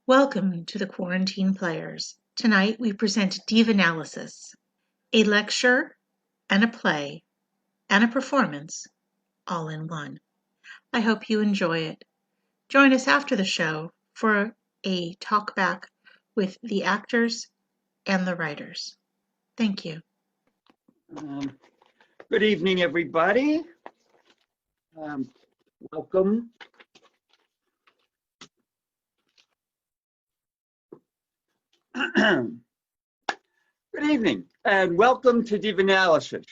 Welcome to the Quarantine Players. Tonight we present Divanalysis, a lecture and a play and a performance all in one. I hope you enjoy it. Join us after the show for a talk back with the actors and the writers. Thank you. Good evening, everybody. Welcome. Good evening, and welcome to Divanalysis.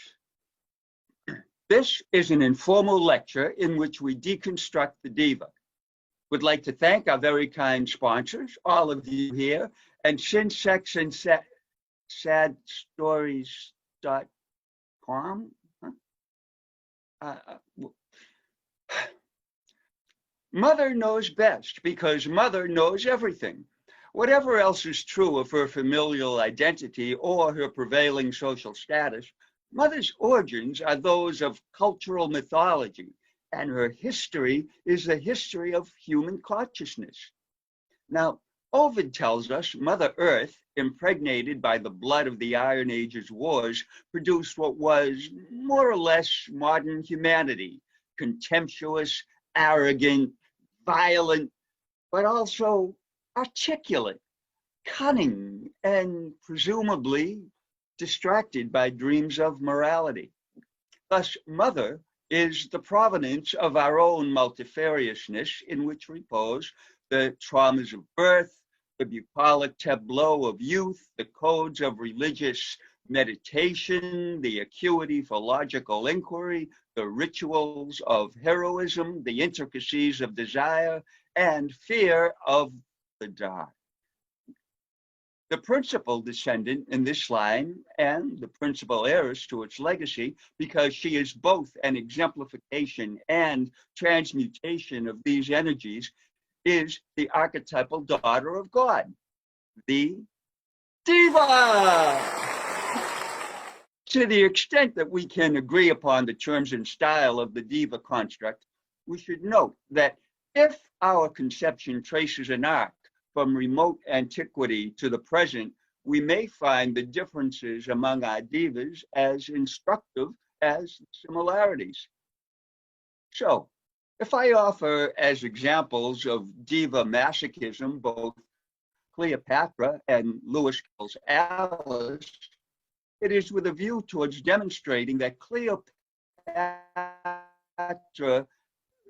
This is an informal lecture in which we deconstruct the diva. Would like to thank our very kind sponsors, all of you here, and Sex and Sad Stories.com. Mother knows best because Mother knows everything. Whatever else is true of her familial identity or her prevailing social status, Mother's origins are those of cultural mythology, and her history is the history of human consciousness. Now, Ovid tells us Mother Earth, impregnated by the blood of the Iron Age's wars, produced what was more or less modern humanity, contemptuous, arrogant, violent, but also articulate, cunning, and presumably distracted by dreams of morality. Thus, Mother is the provenance of our own multifariousness, in which repose the traumas of birth, the bucolic tableau of youth, the codes of religious meditation, the acuity for logical inquiry, the rituals of heroism, the intricacies of desire, and fear of the dark. The principal descendant in this line and the principal heiress to its legacy, because she is both an exemplification and transmutation of these energies, is the archetypal daughter of God, the Diva. To the extent that we can agree upon the terms and style of the Diva construct, we should note that if our conception traces an arc from remote antiquity to the present, we may find the differences among our divas as instructive as similarities. So, if I offer as examples of diva masochism both Cleopatra and Lewis Carroll's Alice, it is with a view towards demonstrating that Cleopatra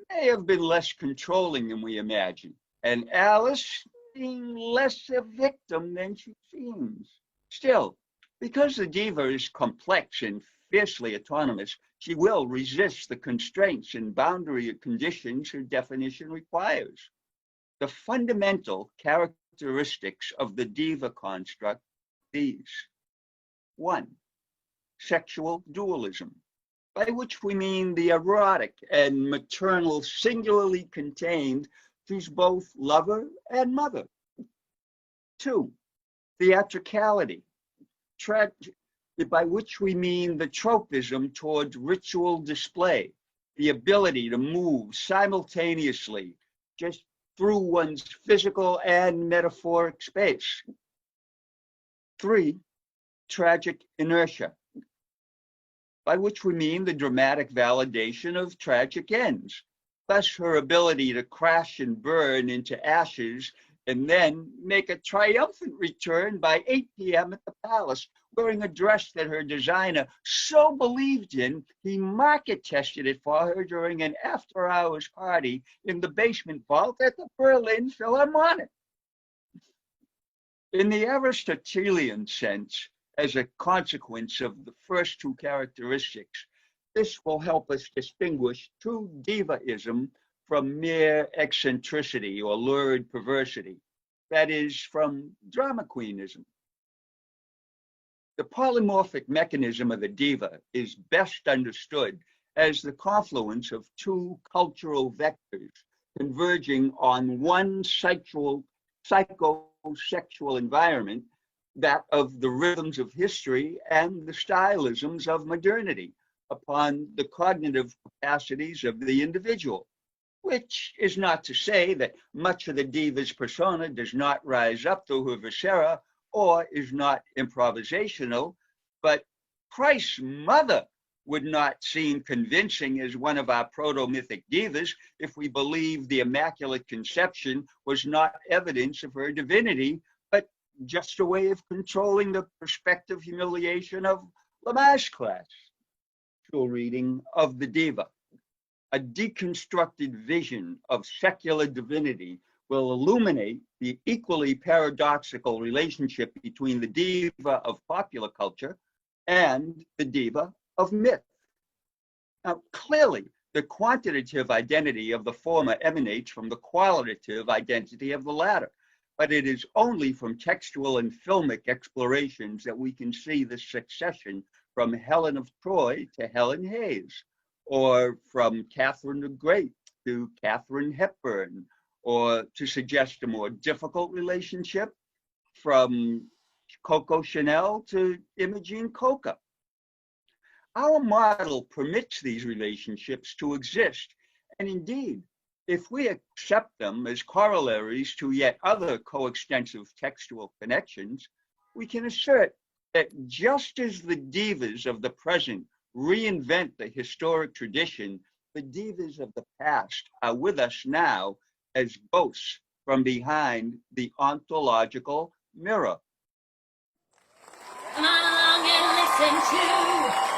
may have been less controlling than we imagine, and Alice being less a victim than she seems. Still, because the diva is complex and fiercely autonomous, she will resist the constraints and boundary conditions her definition requires. The fundamental characteristics of the diva construct are these. 1. Sexual dualism, by which we mean the erotic and maternal singularly contained who's both lover and mother. 2. Theatricality, by which we mean the tropism towards ritual display, the ability to move simultaneously just through one's physical and metaphoric space. 3. Tragic inertia, by which we mean the dramatic validation of tragic ends. Thus, her ability to crash and burn into ashes and then make a triumphant return by 8 p.m. at the palace, wearing a dress that her designer so believed in, he market tested it for her during an after-hours party in the basement vault at the Berlin Philharmonic. In the Aristotelian sense, as a consequence of the first two characteristics, this will help us distinguish true divaism from mere eccentricity or lurid perversity, that is, from drama queenism. The polymorphic mechanism of the diva is best understood as the confluence of two cultural vectors converging on one psychosexual environment, that of the rhythms of history and the stylisms of modernity, upon the cognitive capacities of the individual. which is not to say that much of the diva's persona does not rise up to her viscera or is not improvisational, but Christ's mother would not seem convincing as one of our proto-mythic divas if we believe the Immaculate Conception was not evidence of her divinity, but just a way of controlling the prospective humiliation of Lamar's class. Actual reading of the Diva. A deconstructed vision of secular divinity will illuminate the equally paradoxical relationship between the diva of popular culture and the diva of myth. Now, clearly, the quantitative identity of the former emanates from the qualitative identity of the latter, but it is only from textual and filmic explorations that we can see the succession from Helen of Troy to Helen Hayes, or from Catherine the Great to Katharine Hepburn, or to suggest a more difficult relationship from Coco Chanel to Imogen Coca. Our model permits these relationships to exist, and indeed, if we accept them as corollaries to yet other coextensive textual connections, we can assert that just as the divas of the present reinvent the historic tradition, the divas of the past are with us now as ghosts from behind the ontological mirror. Come along and listen to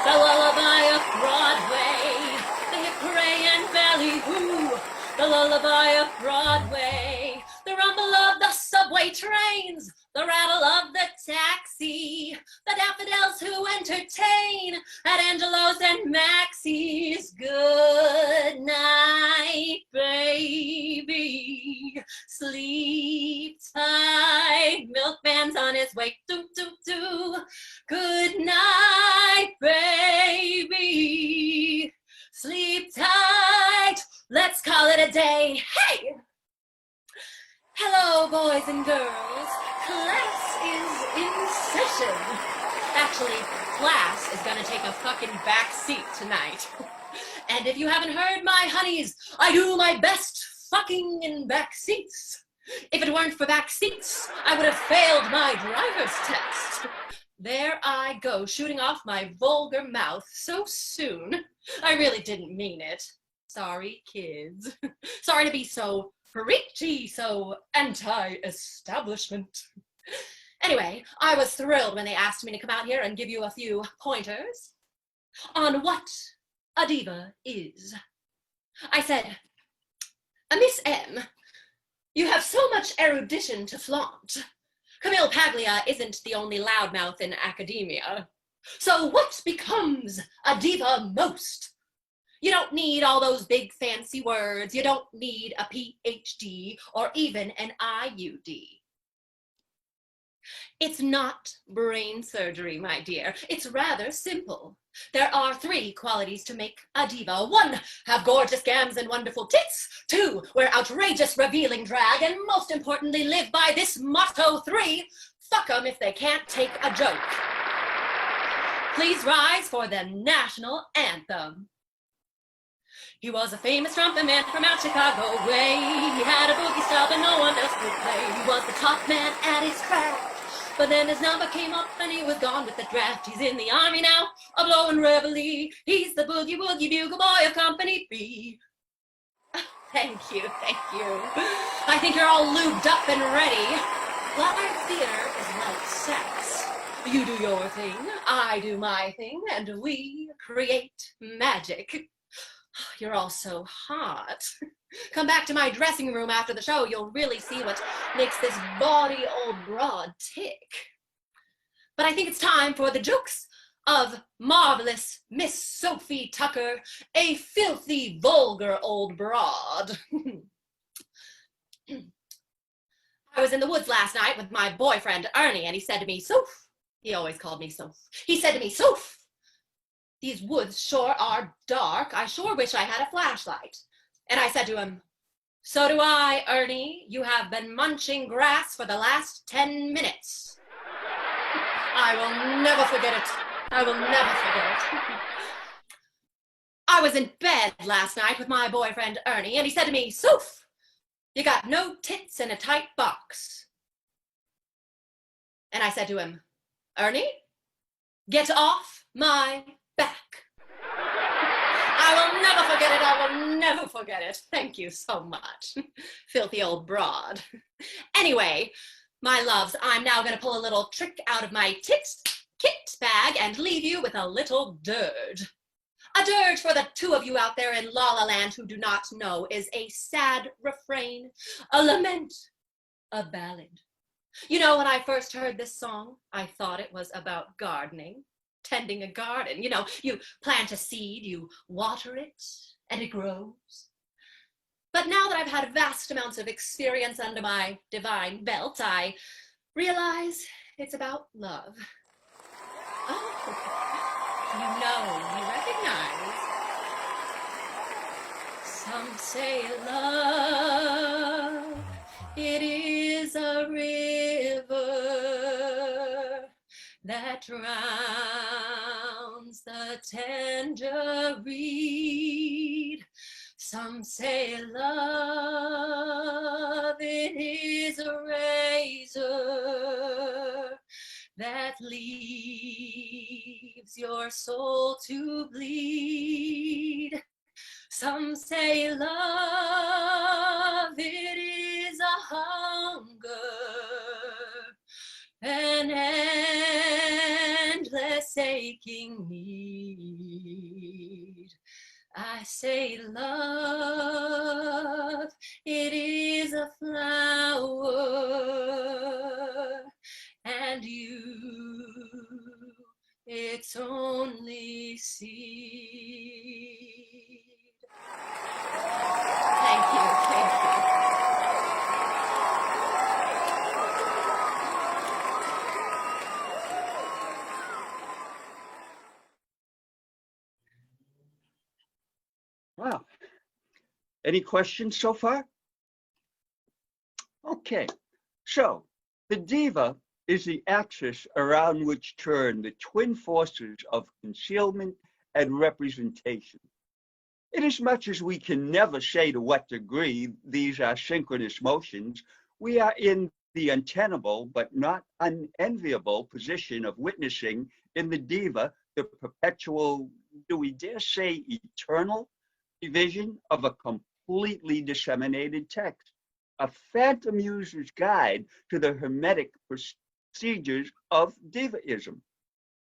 the lullaby of Broadway, the Hickory ballyhoo, the lullaby of Broadway, the rumble of the subway trains, the rattle of the taxi, the daffodils who entertain at Angelo's and Maxie's. Good night, baby. Sleep tight. Milkman's on his way. Doo, doo, doo. Good night, baby. Sleep tight. Let's call it a day. Hey! Hello, boys and girls. Class is in session. Actually, class is gonna take a fucking back seat tonight. And if you haven't heard, my honeys, I do my best fucking in back seats. If it weren't for back seats, I would have failed my driver's test. There I go, shooting off my vulgar mouth so soon. I really didn't mean it. Sorry, kids. Sorry to be so preachy, so anti-establishment. Anyway, I was thrilled when they asked me to come out here and give you a few pointers on what a diva is. I said, Miss M, you have so much erudition to flaunt. Camille Paglia isn't the only loudmouth in academia. So what becomes a diva most? You don't need all those big fancy words. You don't need a PhD or even an IUD. It's not brain surgery, my dear. It's rather simple. There are 3 qualities to make a diva. 1, have gorgeous gams and wonderful tits. 2, wear outrageous revealing drag. And most importantly, live by this motto. 3, fuck 'em if they can't take a joke. Please rise for the national anthem. He was a famous trumpet man from out Chicago way. He had a boogie style but no one else could play. He was the top man at his craft. But then his number came up and he was gone with the draft. He's in the army now, a blowing reveille. He's the boogie woogie bugle boy of Company B. Thank you, thank you. I think you're all lubed up and ready. Live theater is like sex. You do your thing, I do my thing, and we create magic. You're all so hot. Come back to my dressing room after the show. You'll really see what makes this bawdy old broad tick. But I think it's time for the jokes of marvelous Miss Sophie Tucker, a filthy, vulgar old broad. I was in the woods last night with my boyfriend, Ernie, and he said to me, Soph. He always called me Soph. He said to me, Soph, these woods sure are dark. I sure wish I had a flashlight. And I said to him, so do I, Ernie. You have been munching grass for the last 10 minutes. I will never forget it. I will never forget it. I was in bed last night with my boyfriend Ernie, and he said to me, Soof, you got no tits in a tight box. And I said to him, Ernie, get off my back. I will never forget it. I will never forget it. Thank you so much. Filthy old broad. Anyway, my loves, I'm now going to pull a little trick out of my kit bag and leave you with a little dirge. A dirge for the two of you out there in La La Land who do not know is a sad refrain, a lament, a ballad. You know, when I first heard this song, I thought it was about gardening, tending a garden. You know, you plant a seed, you water it, and it grows. But now that I've had vast amounts of experience under my divine belt, I realize it's about love. Oh, you recognize. Some say love, it is a river that drowns the tender reed. Some say love, it is a razor that leaves your soul to bleed. Some say love, it is a hunger, an endless aching need. I say love, it is a flower, and you, its only seed. Thank you, thank you. Wow. Any questions so far? Okay, so the diva is the axis around which turn the twin forces of concealment and representation. Inasmuch as we can never say to what degree these are synchronous motions, we are in the untenable but not unenviable position of witnessing in the diva the perpetual, do we dare say eternal, division of a completely disseminated text, a phantom user's guide to the hermetic procedures of divaism.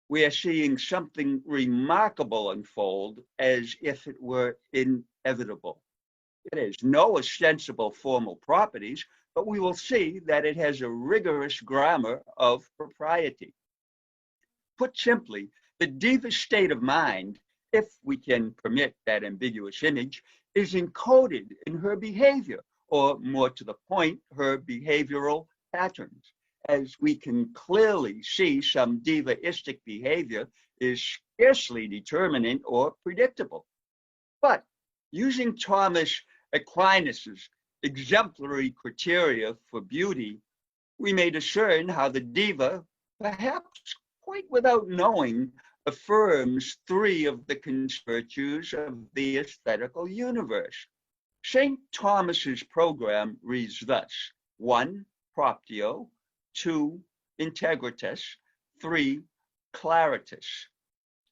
We are seeing something remarkable unfold as if it were inevitable. It has no ostensible formal properties, but we will see that it has a rigorous grammar of propriety. Put simply, the diva's state of mind, if we can permit that ambiguous image, is encoded in her behavior, or more to the point, her behavioral patterns. As we can clearly see, some divaistic behavior is scarcely determinate or predictable. But using Thomas Aquinas's exemplary criteria for beauty, we may discern how the diva, perhaps quite without knowing, affirms three of the virtues of the aesthetical universe. St. Thomas's program reads thus: 1, proptio; 2, integritas; 3, claritas.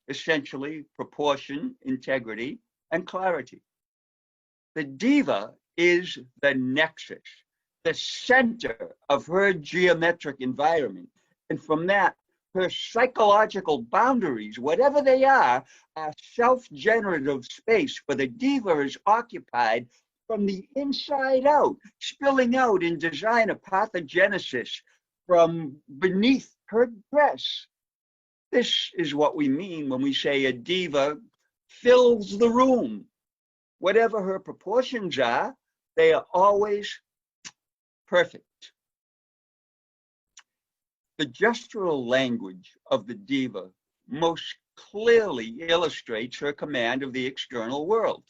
Essentially, proportion, integrity, and clarity. The diva is the nexus, the center of her geometric environment, and from that, her psychological boundaries, whatever they are self-generative space, for the diva is occupied from the inside out, spilling out in designer pathogenesis from beneath her dress. This is what we mean when we say a diva fills the room. Whatever her proportions are, they are always perfect. The gestural language of the diva most clearly illustrates her command of the external world.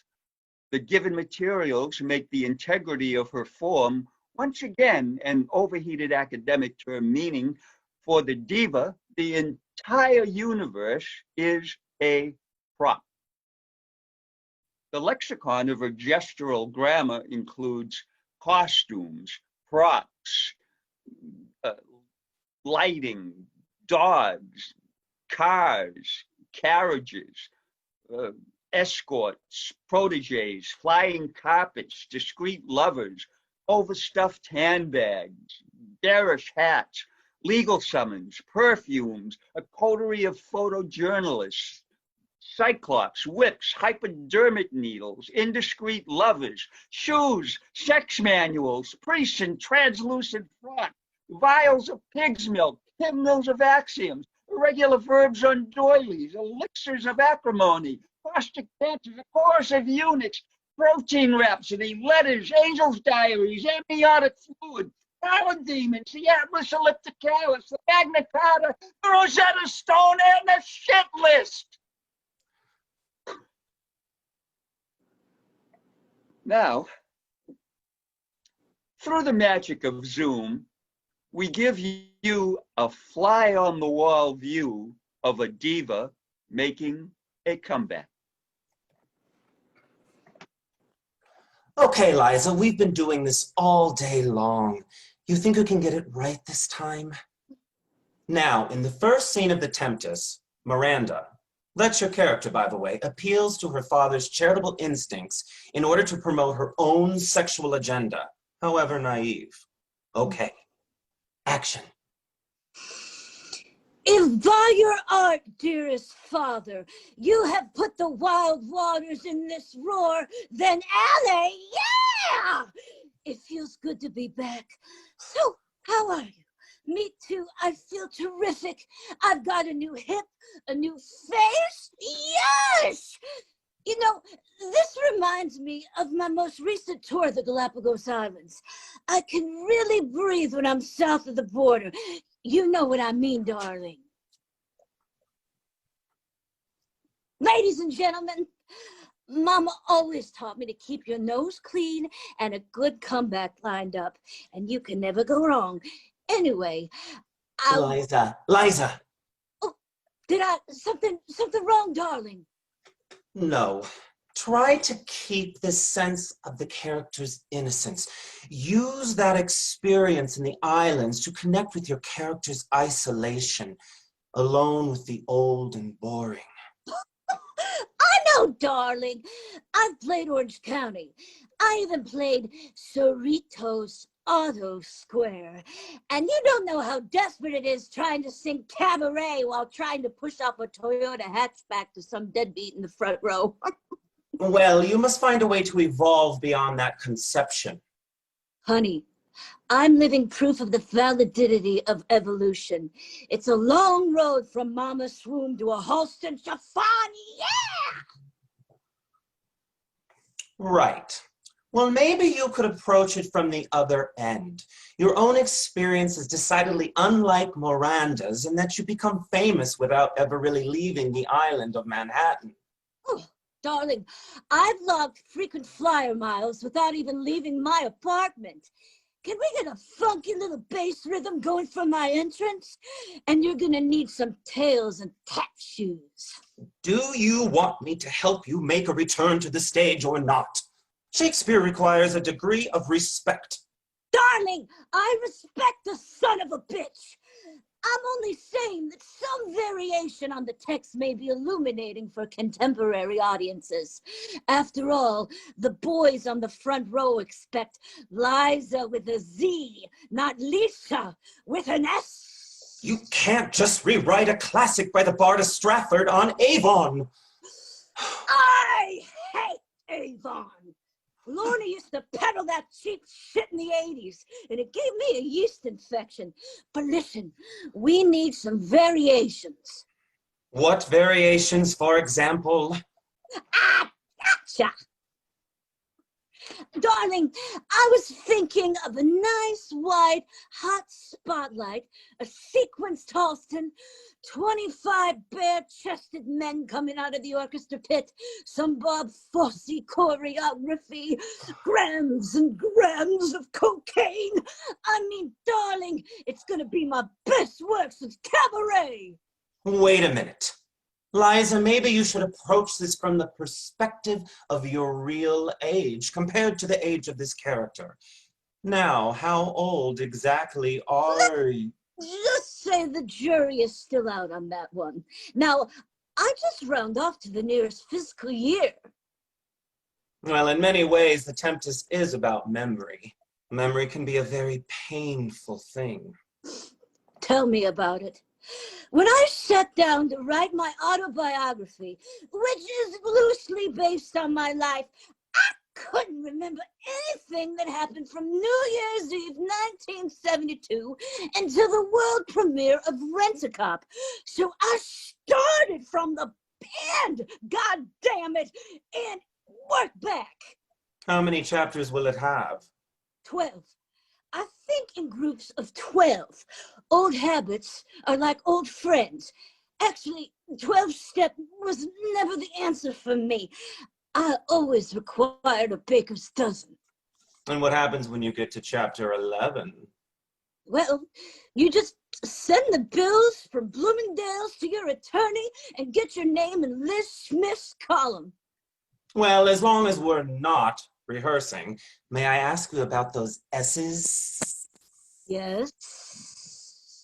The given materials make the integrity of her form, once again, an overheated academic term, meaning for the diva, the entire universe is a prop. The lexicon of her gestural grammar includes costumes, props, lighting, dogs, cars, carriages, escorts, proteges, flying carpets, discreet lovers, overstuffed handbags, garish hats, legal summons, perfumes, a coterie of photojournalists, cyclops, whips, hypodermic needles, indiscreet lovers, shoes, sex manuals, priests in translucent frocks, vials of pig's milk, hymnals of axioms, irregular verbs on doilies, elixirs of acrimony, caustic dances, a chorus of eunuchs, protein rhapsody, letters, angels' diaries, amniotic fluid, parademons, the Atlas Ellipticalis, the Magna Carta, the Rosetta Stone, and the shit list. Now, through the magic of Zoom, we give you a fly-on-the-wall view of a diva making a comeback. Okay, Liza, we've been doing this all day long. You think you can get it right this time? Now, in the first scene of The Temptress, Miranda, that's your character, by the way, appeals to her father's charitable instincts in order to promote her own sexual agenda, however naive. Okay, action. If by your art, dearest father, you have put the wild waters in this roar, then alley, yeah! It feels good to be back. So, how are you? Me too, I feel terrific. I've got a new hip, a new face, yes! You know, this reminds me of my most recent tour of the Galapagos Islands. I can really breathe when I'm south of the border. You know what I mean, darling. Ladies and gentlemen, Mama always taught me to keep your nose clean and a good comeback lined up, and you can never go wrong. Anyway, Liza. Oh, did something wrong, darling? No. Try to keep the sense of the character's innocence. Use that experience in the islands to connect with your character's isolation, alone with the old and boring. I know, darling. I've played Orange County. I even played Cerritos Auto Square. And you don't know how desperate it is trying to sing cabaret while trying to push off a Toyota hatchback to some deadbeat in the front row. Well, you must find a way to evolve beyond that conception. Honey, I'm living proof of the validity of evolution. It's a long road from Mama's swoon to a Halston chiffon, yeah! Right. Well, maybe you could approach it from the other end. Your own experience is decidedly unlike Miranda's in that you become famous without ever really leaving the island of Manhattan. Oh, darling, I've logged frequent flyer miles without even leaving my apartment. Can we get a funky little bass rhythm going from my entrance? And you're gonna need some tails and tap shoes. Do you want me to help you make a return to the stage or not? Shakespeare requires a degree of respect. Darling, I respect the son of a bitch. I'm only saying that some variation on the text may be illuminating for contemporary audiences. After all, the boys on the front row expect Liza with a Z, not Lisa with an S. You can't just rewrite a classic by the Bard of Stratford on Avon. I hate Avon. Lorna used to peddle that cheap shit in the 80s, and it gave me a yeast infection. But listen, we need some variations. What variations, for example? Ah, gotcha. Darling, I was thinking of a nice, wide, hot spotlight, a sequenced Halston, 25 bare-chested men coming out of the orchestra pit, some Bob Fosse choreography, grams and grams of cocaine. I mean, darling, it's gonna be my best work since cabaret. Wait a minute. Liza, maybe you should approach this from the perspective of your real age, compared to the age of this character. Now, how old exactly are you? Just say the jury is still out on that one. Now, I just round off to the nearest fiscal year. Well, in many ways, the Tempest is about memory. Memory can be a very painful thing. Tell me about it. When I sat down to write my autobiography, which is loosely based on my life, I couldn't remember anything that happened from New Year's Eve 1972 until the world premiere of Rent-A-Cop. So I started from the end, God damn it, and worked back. How many chapters will it have? 12. I think in groups of 12. Old habits are like old friends. Actually, 12-step was never the answer for me. I always required a baker's dozen. And what happens when you get to chapter 11? Well, you just send the bills from Bloomingdale's to your attorney and get your name in Liz Smith's column. Well, as long as we're not rehearsing, may I ask you about those S's? Yes?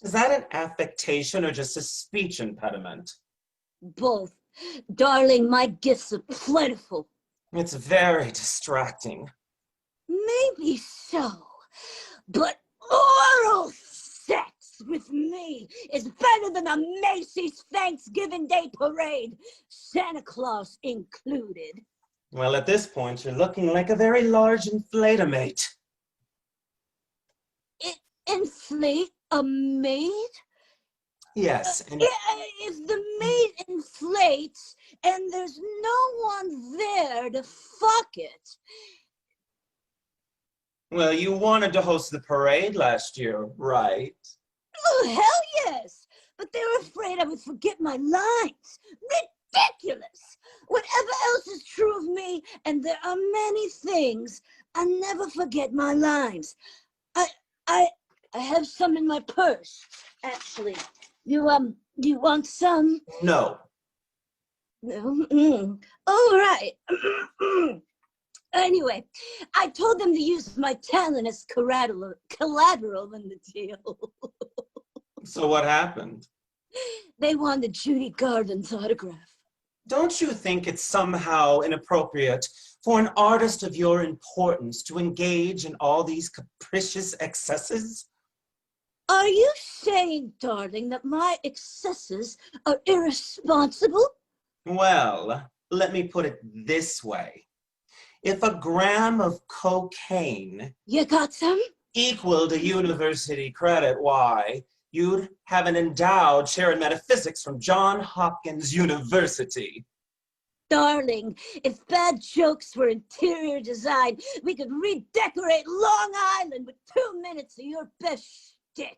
Is that an affectation or just a speech impediment? Both. Darling, my gifts are plentiful. It's very distracting. Maybe so, but oral sex with me is better than a Macy's Thanksgiving Day parade, Santa Claus included. Well, at this point, you're looking like a very large inflatomate. Inflate a maid? Yes. If the maid inflates and there's no one there to fuck it. Well, you wanted to host the parade last year, right? Oh, hell yes! But they were afraid I would forget my lines. Ridiculous! Whatever else is true of me, and there are many things, I never forget my lines. I have some in my purse, actually. You want some? No. No? All right. Anyway, I told them to use my talent as collateral in the deal. So what happened? They wanted Judy Garland's autograph. Don't you think it's somehow inappropriate for an artist of your importance to engage in all these capricious excesses? Are you saying, darling, that my excesses are irresponsible? Well, let me put it this way. If a gram of cocaine You got some? equaled a university credit, why, you'd have an endowed chair in metaphysics from Johns Hopkins University. Darling, if bad jokes were interior design, we could redecorate Long Island with 2 minutes of your best shtick.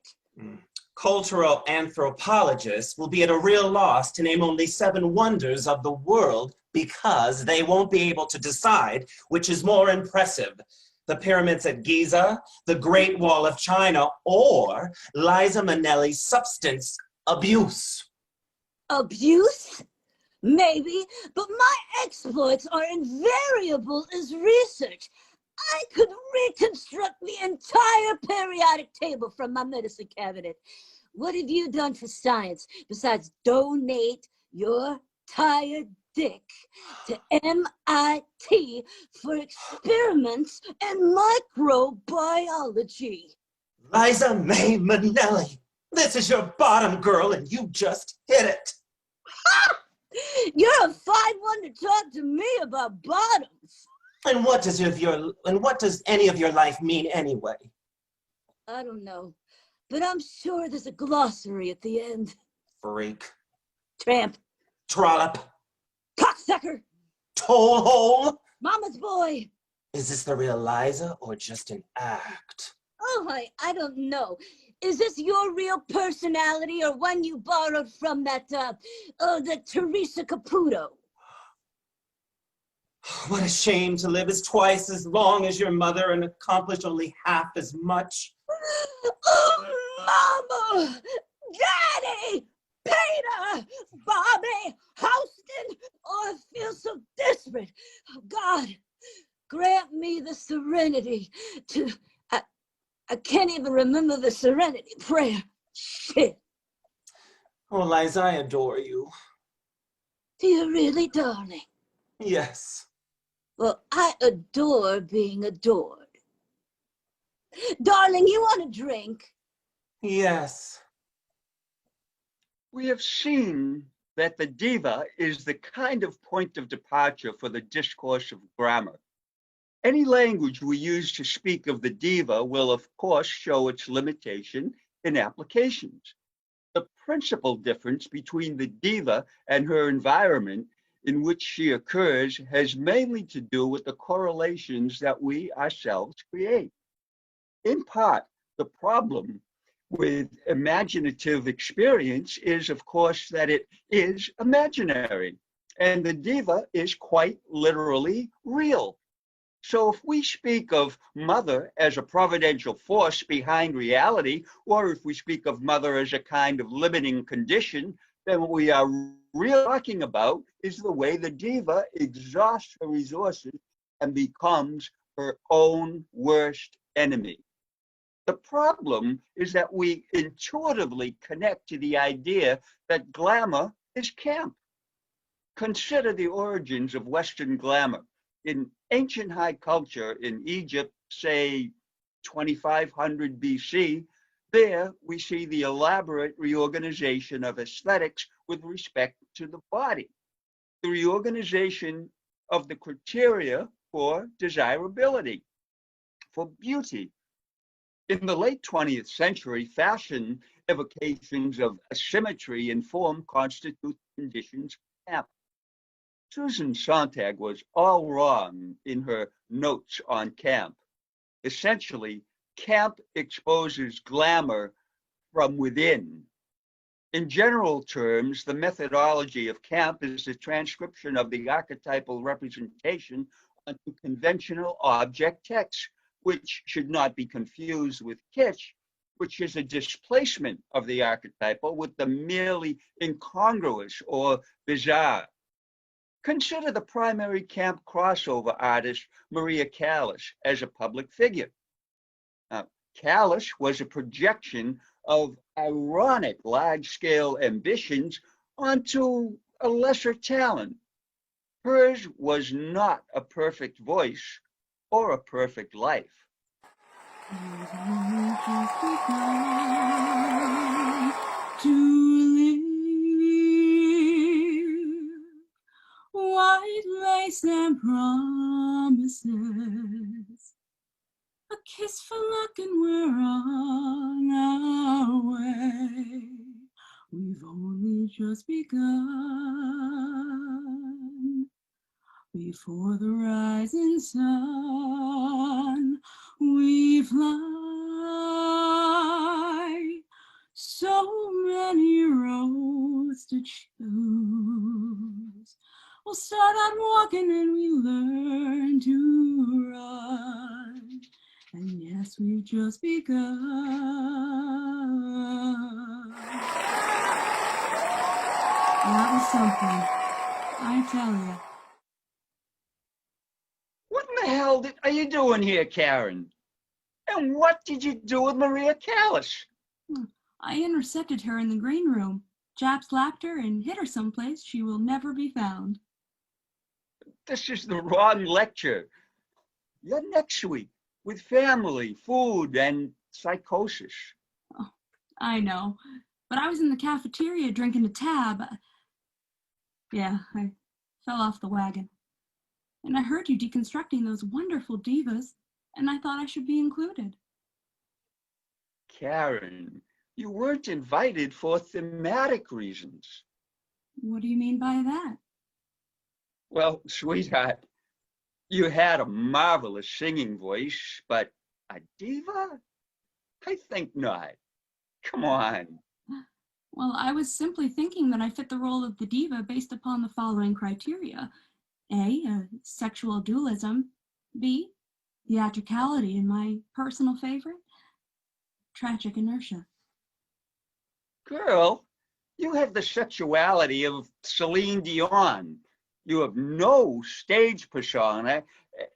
Cultural anthropologists will be at a real loss to name only 7 wonders of the world because they won't be able to decide which is more impressive, the pyramids at Giza, the Great Wall of China, or Liza Minnelli's substance abuse. Abuse? Maybe, but my exploits are invariable as research. I could reconstruct the entire periodic table from my medicine cabinet. What have you done for science besides donate your tired dick to MIT for experiments in microbiology? Liza May Minnelli, this is your bottom, girl, and you just hit it. You're a fine one to talk to me about bottoms. And what does any of your life mean anyway? I don't know, but I'm sure there's a glossary at the end. Freak. Tramp. Trollop. Cocksucker. Toll hole. Mama's boy. Is this the real Liza or just an act? Oh, I don't know. Is this your real personality or one you borrowed from that Teresa Caputo? What a shame to live as twice as long as your mother and accomplish only half as much. Oh, Mama! Daddy! Peter! Bobby! God, grant me the serenity to... I can't even remember the serenity prayer. Shit. Oh, Liza, I adore you. Do you really, darling? Yes. Well, I adore being adored. Darling, you want a drink? Yes. We have seen that the diva is the kind of point of departure for the discourse of grammar. Any language we use to speak of the diva will, of course, show its limitation in applications. The principal difference between the diva and her environment in which she occurs has mainly to do with the correlations that we ourselves create. In part, the problem with imaginative experience is, of course, that it is imaginary, and the diva is quite literally real. So if we speak of mother as a providential force behind reality, or if we speak of mother as a kind of limiting condition, then what we are really talking about is the way the diva exhausts her resources and becomes her own worst enemy. The problem is that we intuitively connect to the idea that glamour is camp. Consider the origins of Western glamour. In ancient high culture in Egypt, say 2500 BC, there we see the elaborate reorganization of aesthetics with respect to the body, the reorganization of the criteria for desirability, for beauty. In the late 20th century, fashion evocations of asymmetry in form constitute conditions of camp. Susan Sontag was all wrong in her notes on camp. Essentially, camp exposes glamour from within. In general terms, the methodology of camp is the transcription of the archetypal representation onto conventional object text, which should not be confused with kitsch, which is a displacement of the archetypal with the merely incongruous or bizarre. Consider the primary camp crossover artist Maria Callas as a public figure. Callas was a projection of ironic large-scale ambitions onto a lesser talent. Hers was not a perfect voice or a perfect life. White lace and promises, a kiss for luck and we're on our way. We've only just begun. Before the rising sun, we fly. So many roads to choose. We'll start out walking and we learn to run. And yes, we've just begun. That was something, I tell you. What in the hell are you doing here, Karen? And what did you do with Maria Callas? I intercepted her in the green room. Jap slapped her and hid her someplace she will never be found. This is the wrong lecture. You're next week with family, food, and psychosis. Oh, I know, but I was in the cafeteria drinking a tab. Yeah, I fell off the wagon. And I heard you deconstructing those wonderful divas, and I thought I should be included. Karen, you weren't invited for thematic reasons. What do you mean by that? Well, sweetheart, you had a marvelous singing voice, but a diva? I think not. Come on. Well, I was simply thinking that I fit the role of the diva based upon the following criteria. A, sexual dualism. B, theatricality, and my personal favorite, tragic inertia. Girl, you have the sexuality of Celine Dion. You have no stage persona,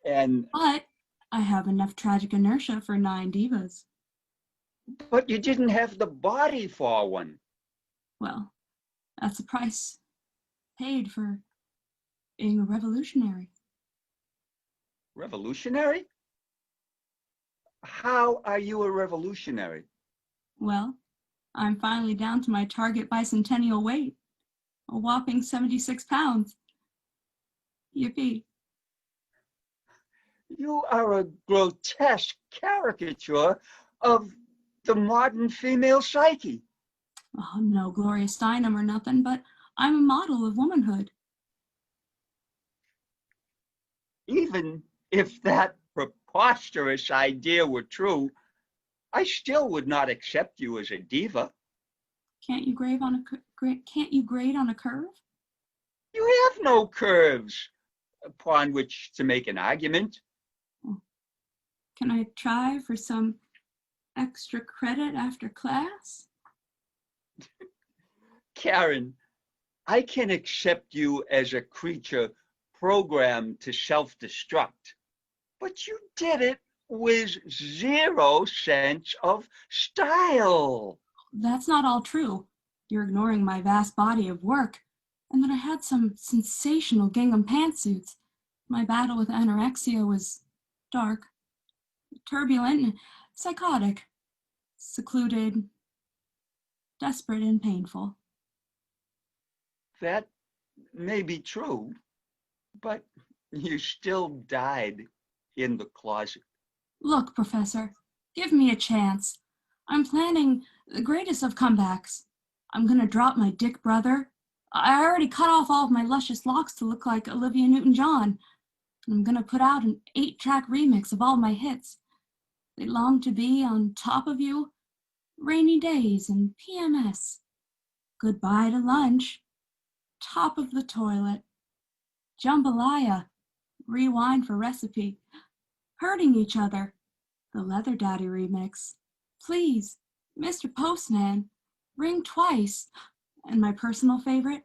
and But I have enough tragic inertia for 9 divas. but you didn't have the body for one. Well, that's the price paid for being a revolutionary. Revolutionary? How are you a revolutionary? Well, I'm finally down to my target bicentennial weight, a whopping 76 pounds. Yippee. You are a grotesque caricature of the modern female psyche. Oh, no Gloria Steinem or nothing, but I'm a model of womanhood. Even if that preposterous idea were true, I still would not accept you as a diva. Can't you grade on a curve? You have no curves upon which to make an argument. Can I try for some extra credit after class? Karen, I can accept you as a creature programmed to self-destruct, but you did it with zero sense of style. That's not all true. You're ignoring my vast body of work, and that I had some sensational gingham pantsuits. My battle with anorexia was dark, turbulent, and psychotic, secluded, desperate, and painful. That may be true, but you still died in the closet. Look, Professor, give me a chance. I'm planning the greatest of comebacks. I'm gonna drop my dick brother. I already cut off all of my luscious locks to look like Olivia Newton-John. I'm gonna put out an 8-track remix of all my hits. They long to be on top of you, rainy days and PMS. Goodbye to lunch, top of the toilet, jambalaya, rewind for recipe, hurting each other, the Leather Daddy remix. Please, Mr. Postman, ring twice. And my personal favorite,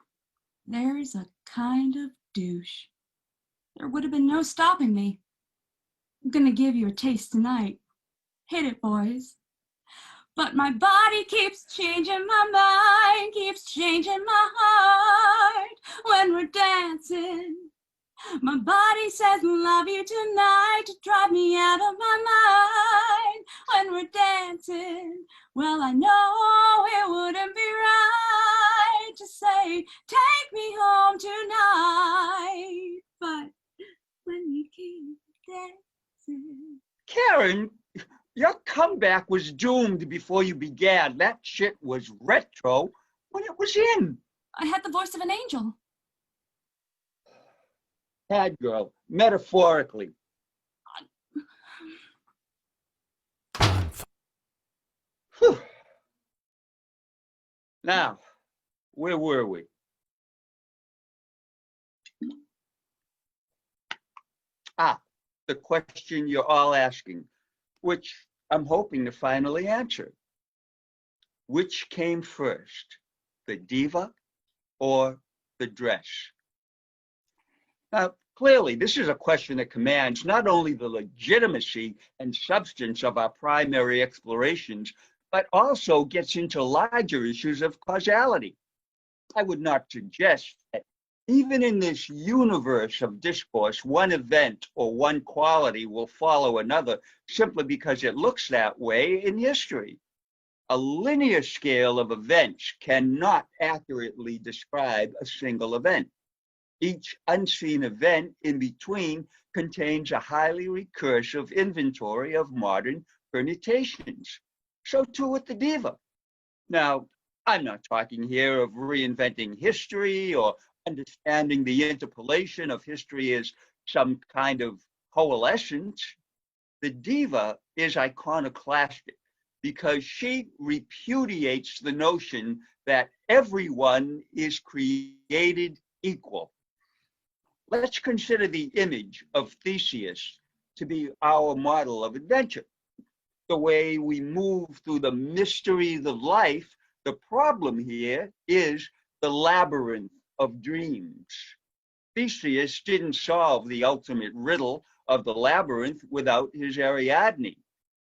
there's a kind of douche. There would have been no stopping me. I'm gonna give you a taste tonight. Hit it, boys. But my body keeps changing, my mind keeps changing my heart when we're dancing. My body says love you tonight to drive me out of my mind when we're dancing. Well, I know it wouldn't be right to say, take me home tonight. But when you keep dancing. Karen, your comeback was doomed before you began. That shit was retro when it was in. I had the voice of an angel. Bad girl, metaphorically. Whew. Now, where were we? The question you're all asking, which I'm hoping to finally answer. Which came first, the diva or the dress? Now, clearly, this is a question that commands not only the legitimacy and substance of our primary explorations, but also gets into larger issues of causality. I would not suggest that even in this universe of discourse, one event or one quality will follow another simply because it looks that way in history. A linear scale of events cannot accurately describe a single event. Each unseen event in between contains a highly recursive inventory of modern permutations. So too with the diva. Now, I'm not talking here of reinventing history or understanding the interpolation of history as some kind of coalescence. The diva is iconoclastic because she repudiates the notion that everyone is created equal. Let's consider the image of Theseus to be our model of adventure. The way we move through the mysteries of life, the problem here is the labyrinth of dreams. Theseus didn't solve the ultimate riddle of the labyrinth without his Ariadne,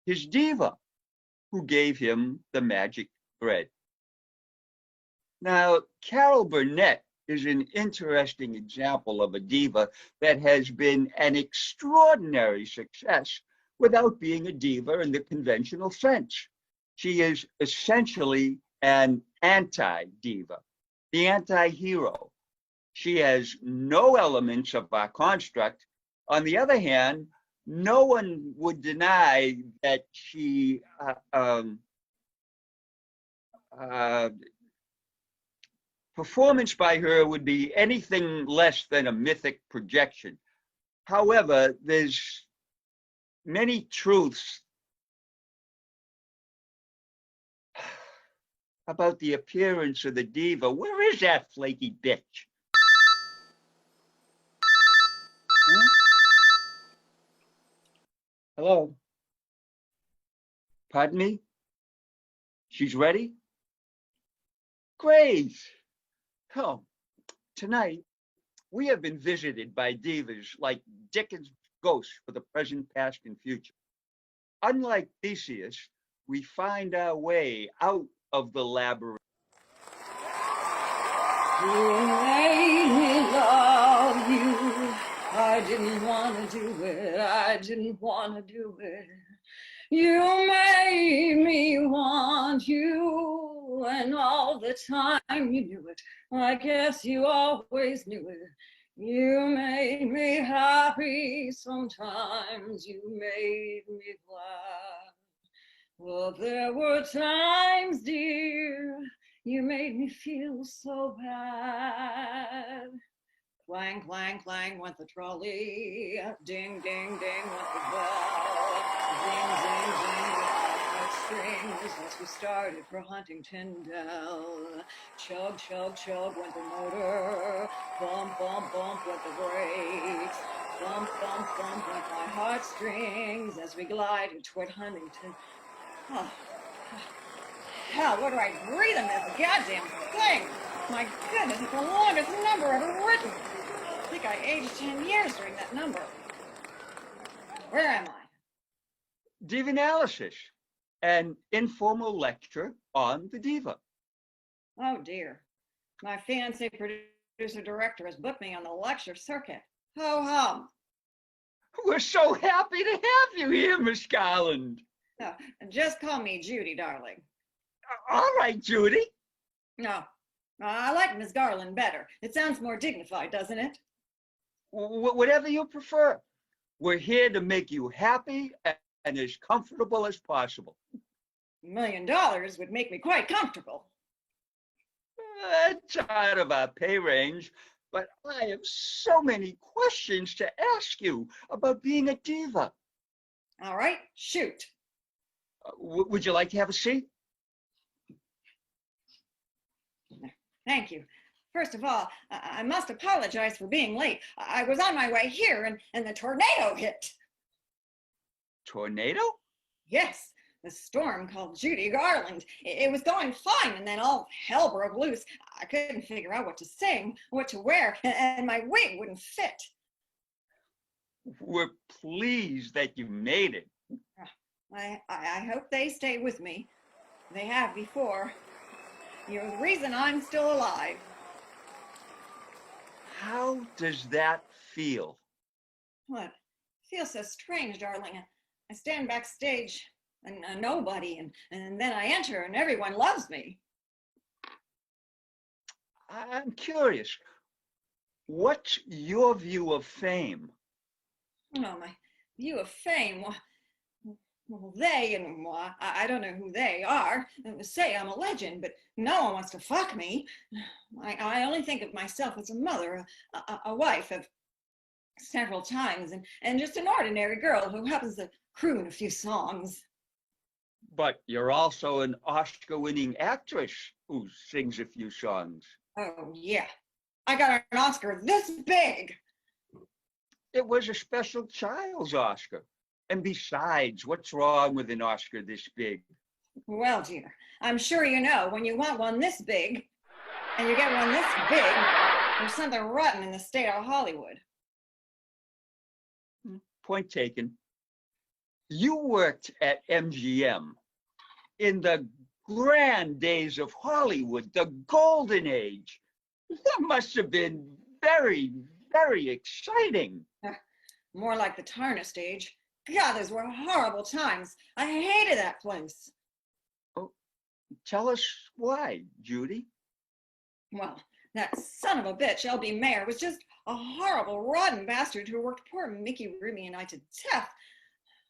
his diva, who gave him the magic thread. Now, Carol Burnett is an interesting example of a diva that has been an extraordinary success without being a diva in the conventional sense. She is essentially an anti-diva, the anti-hero. She has no elements of our construct. On the other hand, no one would deny that she performance by her would be anything less than a mythic projection. However, there's many truths about the appearance of the diva. Where is that flaky bitch? Huh? Hello? Pardon me? She's ready? Great. Oh, tonight we have been visited by divas like Dickens' ghosts for the present, past, and future. Unlike Theseus, we find our way out of the labyrinth. You made me love you. I didn't want to do it. I didn't want to do it. You made me want you, and all the time you knew it. I guess you always knew it. You made me happy sometimes. You made me glad. But there were times, dear, you made me feel so bad. Clang, clang, clang went the trolley. Ding, ding, ding went the bell. Ding, ding, ding went the heartstrings as we started for Huntington Dell. Chug, chug, chug went the motor. Bump, bump, bump went the brakes. Bump, bump, bump went my heartstrings as we glided toward Huntington. Oh, hell, what do I breathe in this goddamn thing? My goodness, it's the longest number ever written. I think I aged 10 years during that number. Where am I? Divanalysis, an informal lecture on the diva. Oh dear. My fancy producer-director has booked me on the lecture circuit. Ho hum. We're so happy to have you here, Miss Garland. No, just call me Judy, darling. All right, Judy. No, I like Miss Garland better. It sounds more dignified, doesn't it? Whatever you prefer. We're here to make you happy and as comfortable as possible. $1 million would make me quite comfortable. It's out of our pay range, but I have so many questions to ask you about being a diva. All right, shoot. Would you like to have a seat? Thank you. First of all, I must apologize for being late. I was on my way here and the tornado hit. Tornado? Yes, the storm called Judy Garland. It was going fine, and then all hell broke loose. I couldn't figure out what to sing, what to wear, and my wig wouldn't fit. We're pleased that you made it. I hope they stay with me. They have before. You're the reason I'm still alive. How does that feel? What? It feels so strange, darling. I stand backstage, a nobody, and then I enter, and everyone loves me. I'm curious. What's your view of fame? Oh, my view of fame. Well, they, and well, I don't know who they are, say I'm a legend, but no one wants to fuck me. I only think of myself as a mother, a wife of several times, and just an ordinary girl who happens to croon a few songs. But you're also an Oscar-winning actress who sings a few songs. Oh, yeah. I got an Oscar this big. It was a special child's Oscar. And besides, what's wrong with an Oscar this big? Well, dear, I'm sure you know when you want one this big, and you get one this big, There's something rotten in the state of Hollywood. Point taken. You worked at MGM in the grand days of Hollywood, the golden age. That must have been very, very exciting. More like the Tarna stage. God, those were horrible times. I hated that place. Oh, tell us why, Judy. Well, that son of a bitch, L.B. Mayer, was just a horrible, rotten bastard who worked poor Mickey Rooney and I to death.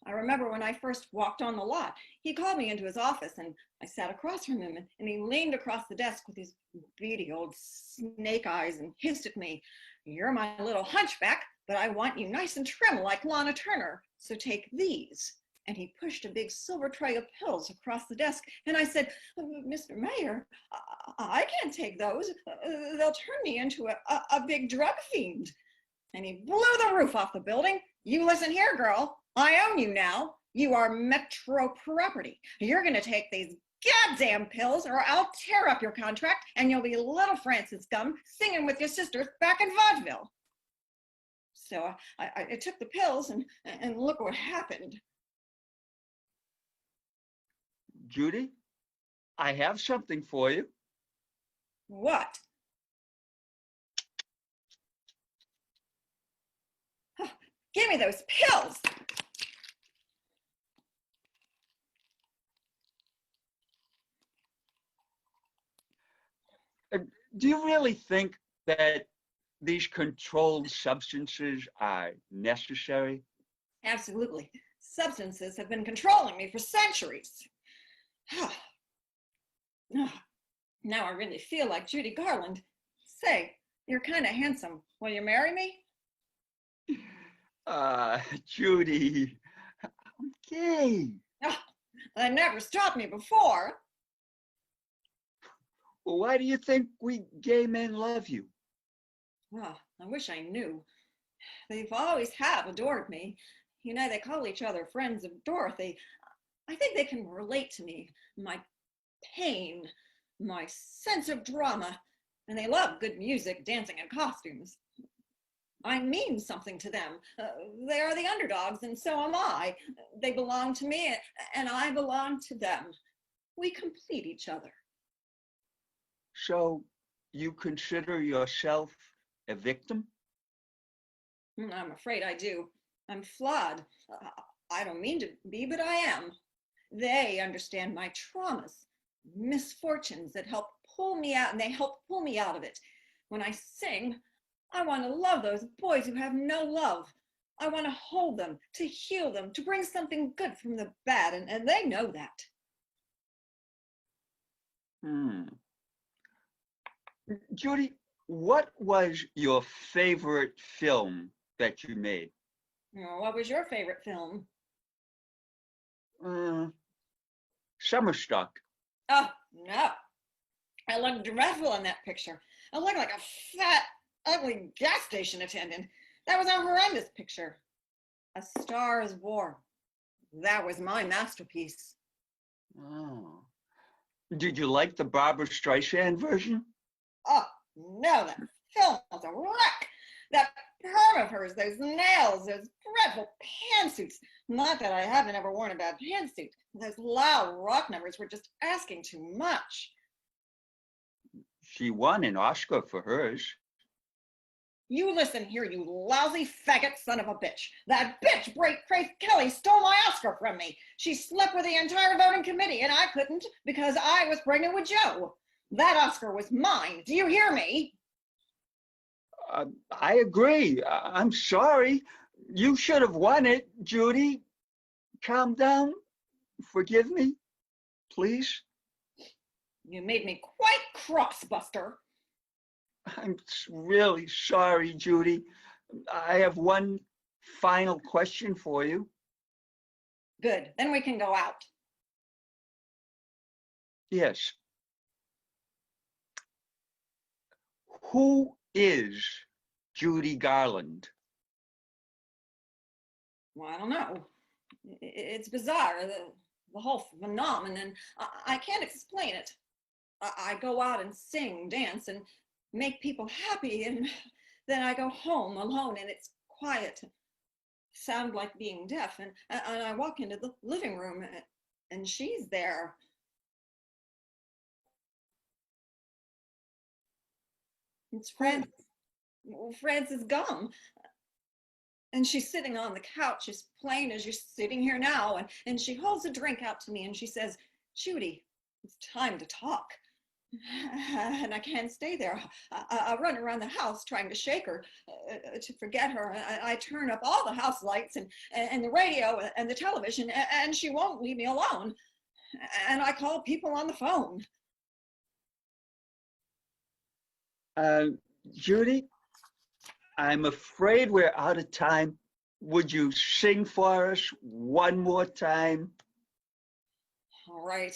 I remember when I first walked on the lot, he called me into his office and I sat across from him and he leaned across the desk with his beady old snake eyes and hissed at me, "You're my little hunchback, but I want you nice and trim like Lana Turner, so take these." And he pushed a big silver tray of pills across the desk. And I said, "Mr. Mayer, I can't take those. They'll turn me into a big drug fiend." And he blew the roof off the building. "You listen here, girl. I own you now. You are Metro property. You're going to take these goddamn pills or I'll tear up your contract and you'll be little Francis Gum singing with your sisters back in vaudeville." So I took the pills and look what happened. Judy, I have something for you. What? Give me those pills. Do you really think that these controlled substances are necessary? Absolutely. Substances have been controlling me for centuries. Now I really feel like Judy Garland. Say, you're kind of handsome. Will you marry me? Judy, I'm gay. That never stopped me before. Well, why do you think we gay men love you? I wish I knew. They've always have adored me. You know, they call each other friends of Dorothy. I think they can relate to me, my pain, my sense of drama, and they love good music, dancing, and costumes. I mean something to them. They are the underdogs, and so am I. They belong to me, and I belong to them. We complete each other. So you consider yourself a victim? I'm afraid I do. I'm flawed. I don't mean to be, but I am. They understand my traumas, misfortunes that help pull me out, and they help pull me out of it. When I sing, I want to love those boys who have no love. I want to hold them, to heal them, to bring something good from the bad, and they know that. Judy, what was your favorite film that you made? What was your favorite film? Summerstock. Oh, no. I looked dreadful in that picture. I looked like a fat, ugly gas station attendant. That was a horrendous picture. A Star is Born. That was my masterpiece. Oh. Did you like the Barbra Streisand version? Oh, no, that film was a wreck. That perm of hers, those nails, those dreadful pantsuits. Not that I haven't ever worn a bad pantsuit. Those loud rock numbers were just asking too much. She won an Oscar for hers. You listen here, you lousy faggot son of a bitch. That bitch, Grace Kelly, stole my Oscar from me. She slept with the entire voting committee, and I couldn't because I was pregnant with Joe. That Oscar was mine. Do you hear me? I agree. I'm sorry. You should have won it, Judy. Calm down. Forgive me, please. You made me quite cross, Buster. I'm really sorry, Judy. I have one final question for you. Good. Then we can go out. Yes. Who is Judy Garland? Well, I don't know. It's bizarre, the whole phenomenon. I can't explain it. I go out and sing, dance, and make people happy, and then I go home alone and it's quiet, sound like being deaf, and I walk into the living room and she's there. It's Frances Gum. And she's sitting on the couch as plain as you're sitting here now, and she holds a drink out to me and she says, Judy, it's time to talk. And I can't stay there. I run around the house trying to shake her, to forget her. I turn up all the house lights and the radio and the television, and she won't leave me alone. And I call people on the phone. Judy, I'm afraid we're out of time. Would you sing for us one more time? All right,